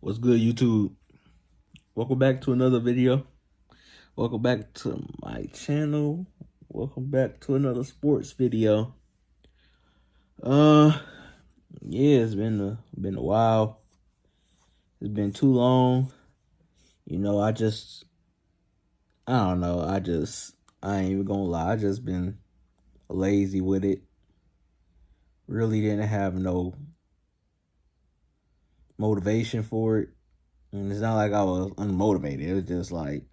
What's good, YouTube? Welcome back to another video. Welcome back to my channel. Welcome back to another sports video. Yeah, it's been a while. It's been too long. I don't know. I ain't even gonna lie. I just been lazy with it. Really didn't have no motivation for it. And it's not like I was unmotivated. It was just like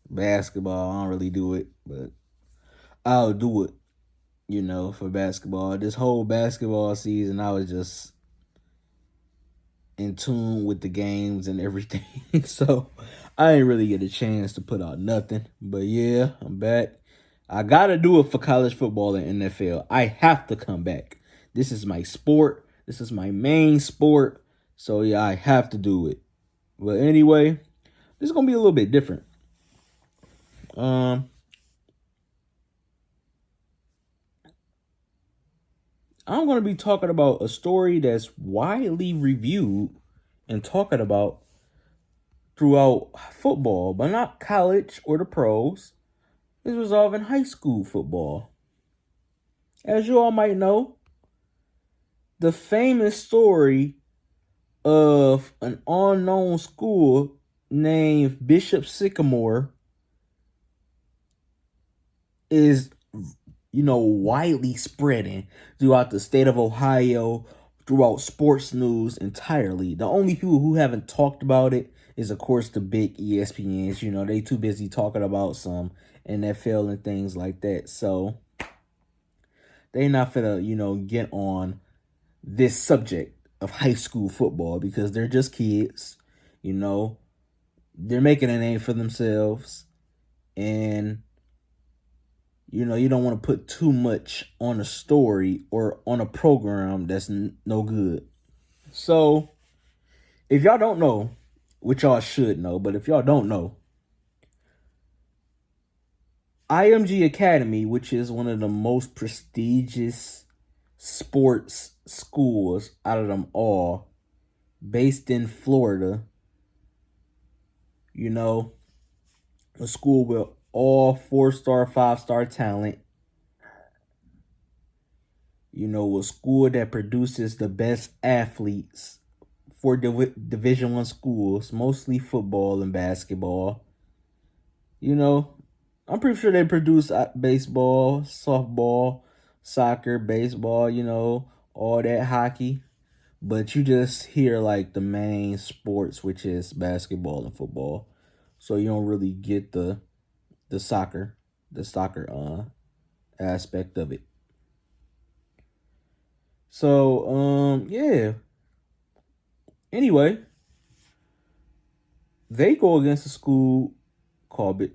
basketball. I don't really do it, but I'll do it. For basketball. This whole basketball season, I was just in tune with the games and everything. So I didn't really get a chance to put out nothing. But yeah, I'm back. I got to do it for college football and NFL. I have to come back. This is my sport. This is my main sport. So yeah, I have to do it. But anyway, this is going to be a little bit different. I'm going to be talking about a story that's widely reviewed and talking about throughout football, but not college or the pros. It's resolving high school football. As you all might know, the famous story of an unknown school named Bishop Sycamore is widely spreading throughout the state of Ohio, throughout sports news entirely. The only people who haven't talked about it is, of course, the big ESPNs. They too busy talking about some NFL and things like that. So they not finna, get on this subject of high school football because they're just kids. They're making a name for themselves. And you don't want to put too much on a story or on a program that's no good. So, if y'all don't know, which y'all should know, but if y'all don't know, IMG Academy, which is one of the most prestigious sports schools out of them all, based in Florida, a school with all 4-star, 5-star talent. A school that produces the best athletes for Division I schools, mostly football and basketball. I'm pretty sure they produce baseball, softball, soccer, baseball, all that hockey. But you just hear like the main sports, which is basketball and football. So you don't really get the soccer aspect of it. So yeah. Anyway, they go against a school call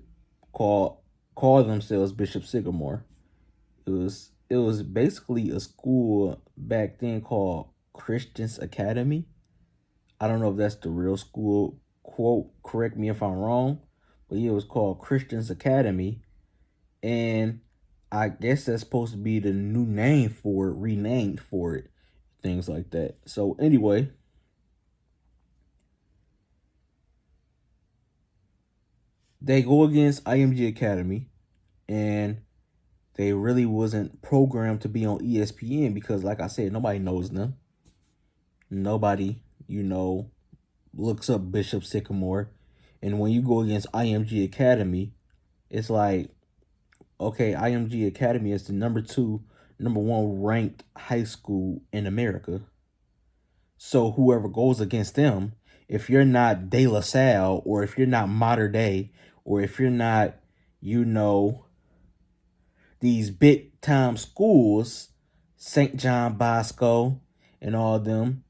themselves Bishop Sycamore. It was basically a school back then called Christians Academy. I don't know if that's the real school. Quote, correct me if I'm wrong, but yeah, it was called Christians Academy, and I guess that's supposed to be the new name for it, renamed for it, things like that. So anyway, they go against IMG Academy, and they really wasn't programmed to be on ESPN because, like I said, nobody knows them. Nobody, looks up Bishop Sycamore. And when you go against IMG Academy, it's like, okay, IMG Academy is the number one ranked high school in America. So whoever goes against them, if you're not De La Salle, or if you're not Mater Dei, or if you're not, these big time schools, St. John Bosco and all of them,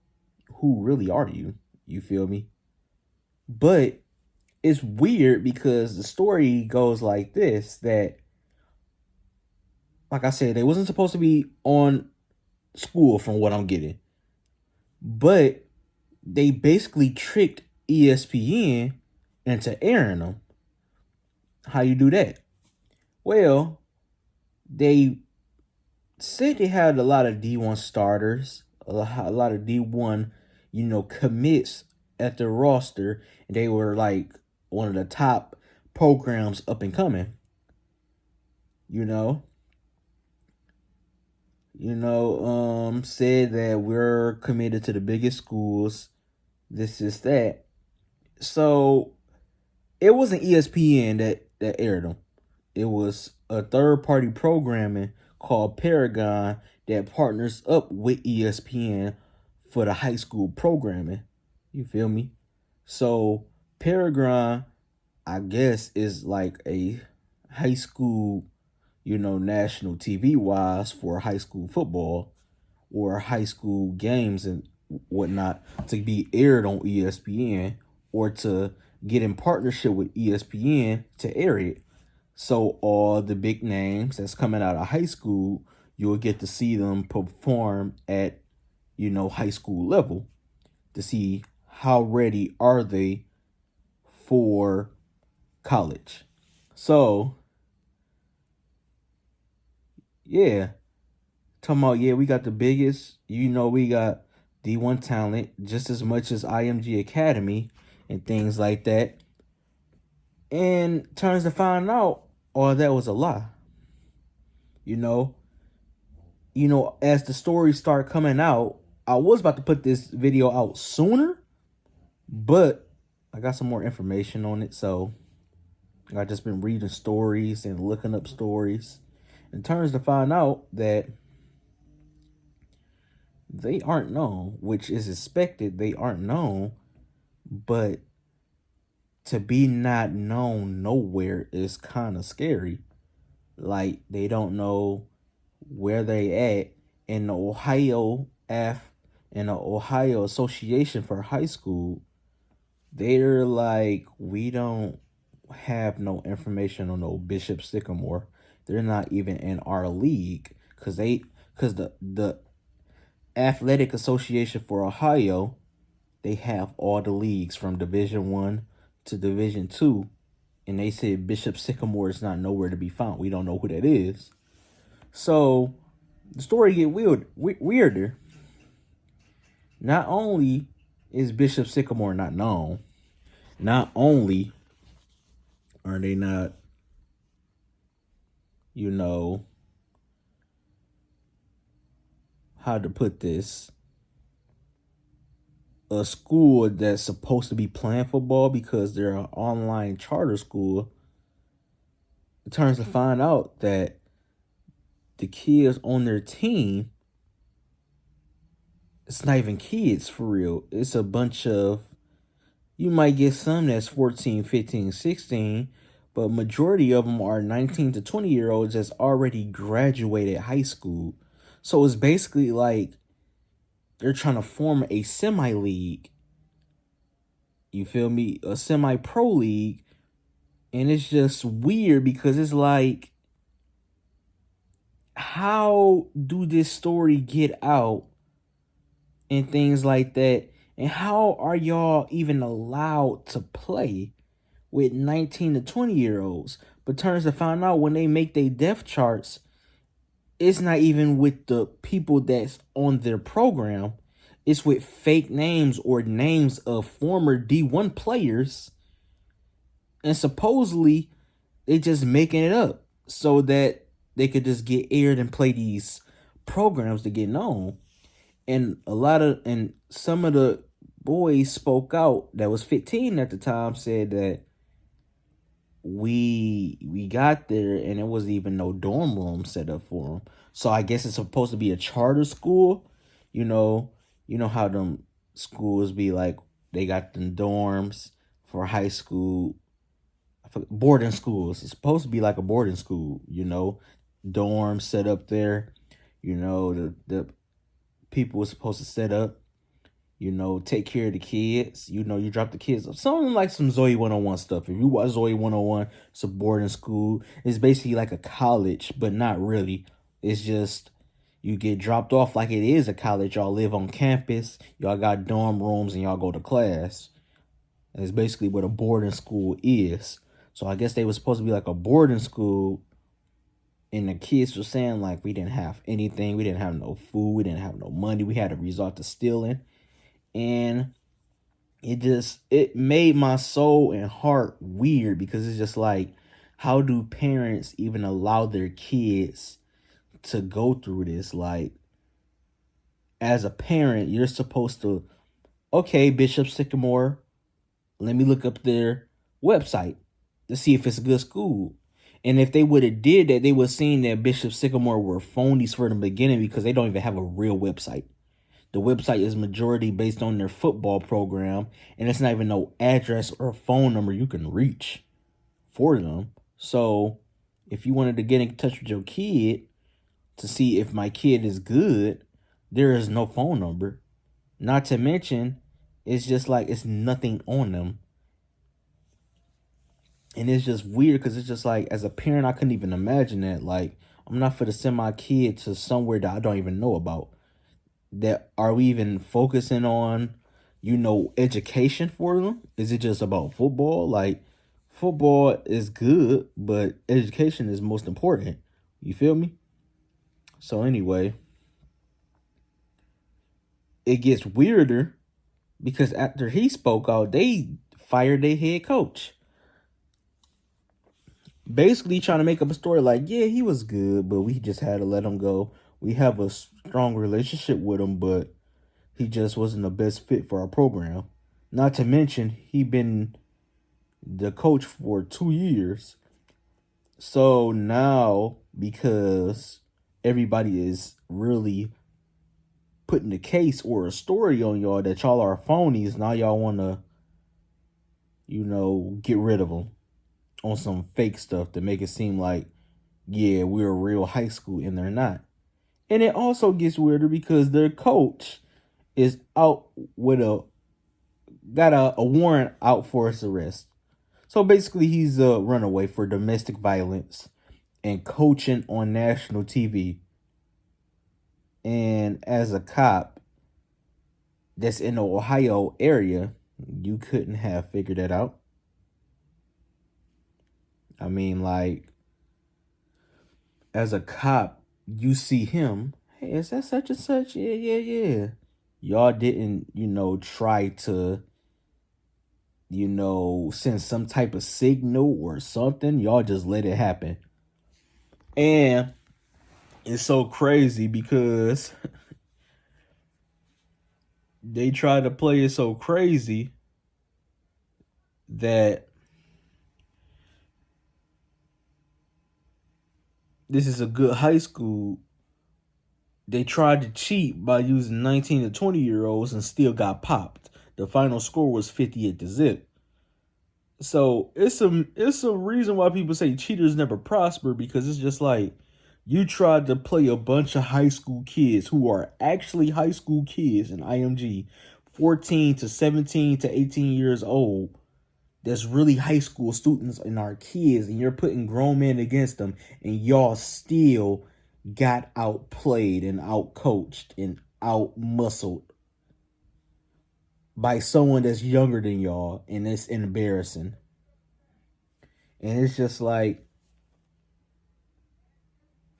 who really are you? You feel me? But it's weird because the story goes like this, that, like I said, they wasn't supposed to be on school from what I'm getting. But they basically tricked ESPN into airing them. How you do that? Well, they said they had a lot of D1 starters, a lot of D1, commits at their roster, and they were like one of the top programs up and coming. You know, said that we're committed to the biggest schools. This is that. So it wasn't ESPN that aired them. It was a third party programming called Paragon that partners up with ESPN for the high school programming. You feel me? So Paragon, I guess, is like a high school, national TV wise for high school football or high school games and whatnot to be aired on ESPN or to get in partnership with ESPN to air it. So all the big names that's coming out of high school, you'll get to see them perform at, high school level to see how ready are they for college. So, yeah, talking about, we got the biggest, we got D1 talent just as much as IMG Academy and things like that. And turns to find out all that was a lie. As the stories start coming out, I was about to put this video out sooner, but I got some more information on it. So I just been reading stories and looking up stories, and turns to find out that they aren't known, which is expected. They aren't known, but to be not known nowhere is kind of scary. Like, they don't know where they at in the Ohio Association for High School. They're like, we don't have no information on no Bishop Sycamore. They're not even in our league because the Athletic Association for Ohio, they have all the leagues from Division 1 to Division 2, and they said Bishop Sycamore is not nowhere to be found. We don't know who that is. So the story get weirder. Not only is Bishop Sycamore not known, not only are they not, how to put this, a school that's supposed to be playing football because they're an online charter school. It turns to find out that the kids on their team, it's not even kids for real. It's a bunch of, you might get some that's 14, 15, 16, but majority of them are 19 to 20-year-olds that's already graduated high school. So it's basically like they're trying to form a semi-league. You feel me? A semi-pro league. And it's just weird because it's like, how do this story get out and things like that? And how are y'all even allowed to play with 19 to 20-year-olds? But turns to find out when they make their depth charts, it's not even with the people that's on their program. It's with fake names or names of former D1 players. And supposedly, they just making it up so that they could just get aired and play these programs to get known. And some of the boys spoke out that was 15 at the time, said that we got there and there wasn't even no dorm room set up for them. So I guess it's supposed to be a charter school. You know how them schools be like, they got them dorms for high school, boarding schools. It's supposed to be like a boarding school, dorms set up there. The people were supposed to set up, take care of the kids. You drop the kids off. Something like some Zoe 101 stuff. If you watch Zoe 101, it's a boarding school. It's basically like a college, but not really. It's just you get dropped off like it is a college. Y'all live on campus. Y'all got dorm rooms and y'all go to class. And it's basically what a boarding school is. So I guess they were supposed to be like a boarding school, And the kids were saying like we didn't have anything, we didn't have no food, we didn't have no money, we had to resort to stealing. And it made my soul and heart weird because it's just like, how do parents even allow their kids to go through this? Like, as a parent, you're supposed to, okay, Bishop Sycamore, let me look up their website to see if it's a good school. And if they would have did that, they would have seen that Bishop Sycamore were phonies from the beginning because they don't even have a real website. The website is majority based on their football program, and it's not even no address or phone number you can reach for them. So if you wanted to get in touch with your kid to see if my kid is good, there is no phone number. Not to mention, it's just like it's nothing on them. And it's just weird because it's just like, as a parent, I couldn't even imagine that. Like, I'm not for to send my kid to somewhere that I don't even know about. That are we even focusing on, education for them? Is it just about football? Like, football is good, but education is most important. You feel me? So anyway, it gets weirder because after he spoke out, they fired their head coach. Basically trying to make up a story like, yeah, he was good, but we just had to let him go. We have a strong relationship with him, but he just wasn't the best fit for our program. Not to mention, he been the coach for 2 years. So now, because everybody is really putting a case or a story on y'all that y'all are phonies, now y'all want to, get rid of them on some fake stuff to make it seem like, yeah, we're a real high school, and they're not. And it also gets weirder because their coach is out with got a warrant out for his arrest. So basically, he's a runaway for domestic violence and coaching on national TV. And as a cop that's in the Ohio area, you couldn't have figured that out. I mean, like, as a cop, you see him. Hey, is that such and such? Yeah, yeah, yeah. Y'all didn't, try to, send some type of signal or something. Y'all just let it happen. And it's so crazy because they try to play it so crazy that this is a good high school. They tried to cheat by using 19 to 20-year-olds and still got popped. The final score was 58-0. So it's a reason why people say cheaters never prosper, because it's just like, you tried to play a bunch of high school kids who are actually high school kids in IMG, 14 to 17 to 18 years old. That's really high school students and our kids, and you're putting grown men against them, and y'all still got outplayed and outcoached and outmuscled by someone that's younger than y'all, and it's embarrassing. And it's just like,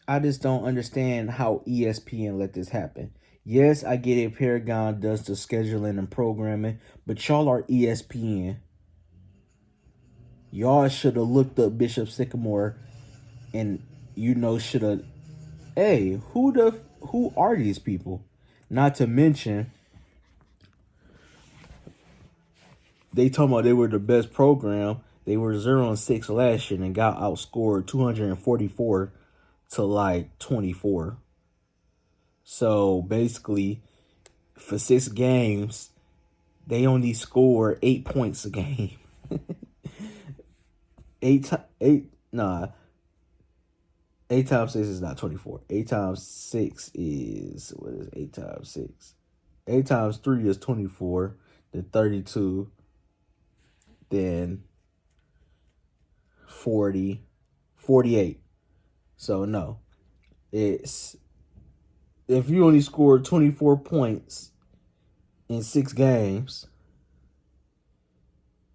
I just don't understand how ESPN let this happen. Yes, I get it, Paragon does the scheduling and programming, but y'all are ESPN. Y'all should have looked up Bishop Sycamore and, should have, hey, who are these people? Not to mention, they talking about they were the best program. They were 0-6 last year and got outscored 244 to like 24. So basically, for 6 games, they only score 8 points a game. Nah. 8 times 6 is not 24. 8 times 6 is, what is 8 times 6? 8 times 3 is 24. Then 32. Then 40. 48. So no. It's, if you only scored 24 points in 6 games,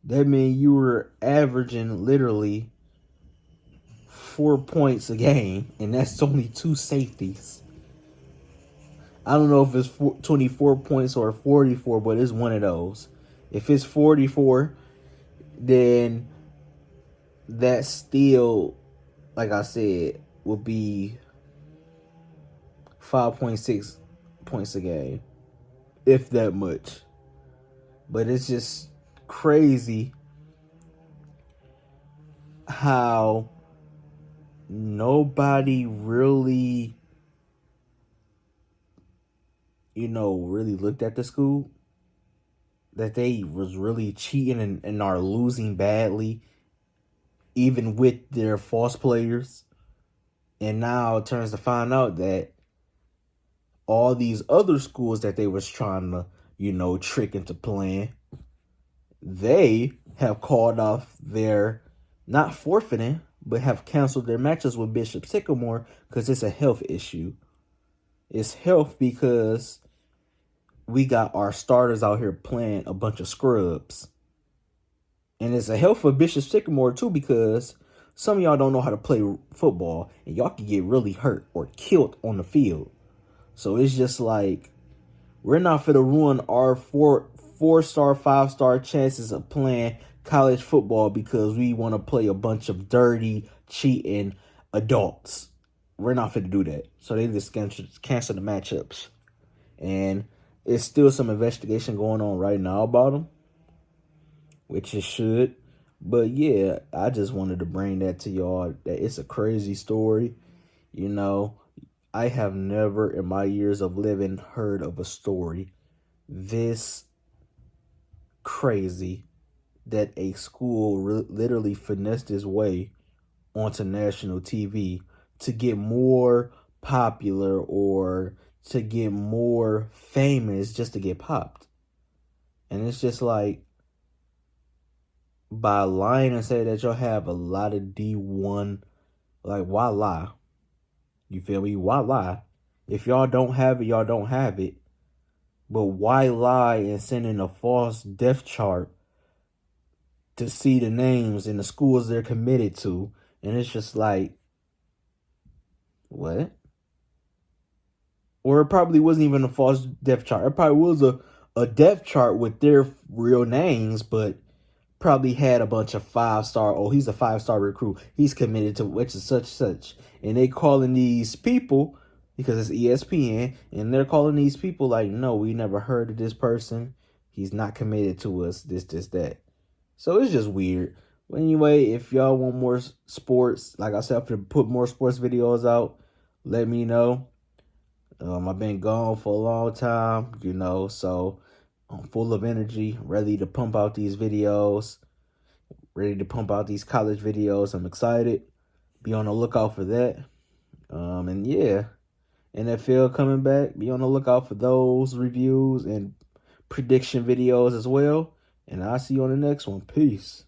that means you were averaging literally 4 points a game, and that's only 2 safeties. I don't know if it's 24 points or 44, but it's one of those. If it's 44, then that still, like I said, would be 5.6 points a game, if that much. But it's just crazy how nobody really, really looked at the school, that they was really cheating and are losing badly, even with their false players. And now it turns to find out that all these other schools that they was trying to, trick into playing, they have called off their, not forfeiting, but have canceled their matches with Bishop Sycamore because it's a health issue. It's health because we got our starters out here playing a bunch of scrubs. And it's a health for Bishop Sycamore too, because some of y'all don't know how to play football and y'all can get really hurt or killed on the field. So it's just like, we're not finna ruin our four-star, 5-star chances of playing college football because we want to play a bunch of dirty, cheating adults. We're not finna do that. So they just cancel the matchups. And it's still some investigation going on right now about them, which it should. But yeah, I just wanted to bring that to y'all, that it's a crazy story. I have never in my years of living heard of a story this crazy that a school literally finessed its way onto national TV to get more popular or to get more famous just to get popped. And it's just like, by lying and say that y'all have a lot of D1, like, why lie? You feel me? Why lie? If y'all don't have it, y'all don't have it. But why lie and send in a false depth chart to see the names and the schools they're committed to? And it's just like, what? Or it probably wasn't even a false depth chart. It probably was a depth chart with their real names, but probably had a bunch of 5-star, oh, he's a 5-star recruit, he's committed to which is such. And they calling these people, because it's ESPN, and they're calling these people like, no, we never heard of this person, he's not committed to us, this, that. So it's just weird. But anyway, if y'all want more sports, like I said, to put more sports videos out, let me know. I've been gone for a long time, so I'm full of energy, ready to pump out these videos, ready to pump out these college videos. I'm excited. Be on the lookout for that. And yeah, NFL coming back. Be on the lookout for those reviews and prediction videos as well. And I'll see you on the next one. Peace.